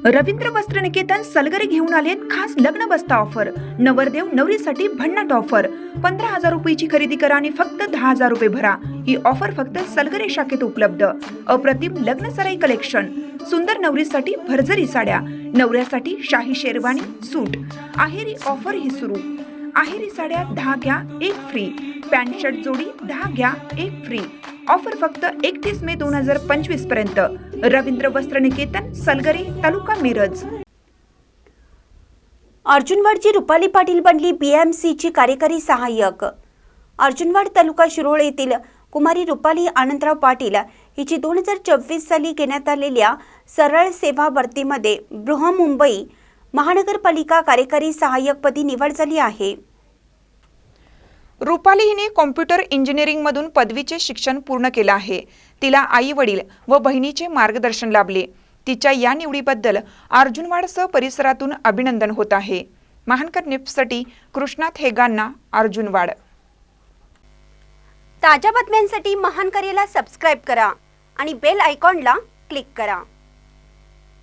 रवींद्र वस्त्रनिकेतन सलगरे घेऊन आलेत खास लग्न बस्ता ऑफर। नवरदेव नवरीसाठी भन्नाट ऑफर। 15,000 रुपयाची खरेदी करा आणि फक्त 10,000 रुपये भरा। ही ऑफर फक्त सलगरे शाखेत उपलब्ध। अप्रतिम लग्न सराई कलेक्शन, सुंदर नवरीसाठी भरजरी साड्या, नवऱ्यासाठी शाही शेरवानी सूट। आहेरी ऑफर ही सुरू। आहेरी साड्या 10 घ्या 1 फ्री। पॅन्ट शर्ट जोडी 10 घ्या 1 फ्री। ऑफर फक्त 31 मे 2025 पर्यंत। रवींद्र वस्त्रनिकेतन सलगरे, तालुका मिरज। अर्जुनवाडची रुपाली पाटील बनली BMCची कार्यकारी सहाय्यक। अर्जुनवाड तालुका शिरोळ येथील कुमारी रुपाली आनंदराव पाटील हिची 2024 साली घेण्यात आलेल्या सरळ सेवा भरतीमध्ये बृहन्मुंबई महानगरपालिका कार्यकारी सहाय्यकपदी निवड झाली आहे। रुपाली हिने कॉम्प्युटर इंजिनिअरिंगमधून पदवीचे शिक्षण पूर्ण केले आहे। तिला आई वडील व बहिणीचे मार्गदर्शन लाभले। तिच्या या निवडीबद्दल अर्जुनवाडसह परिसरातून अभिनंदन होत आहे। महानकर न्यूजसाठी कृष्णात हेगांना, अर्जुनवाड। ताज्या बातम्यांसाठी महानकरेला सबस्क्राइब करा आणि बेल आयकॉनला क्लिक करा।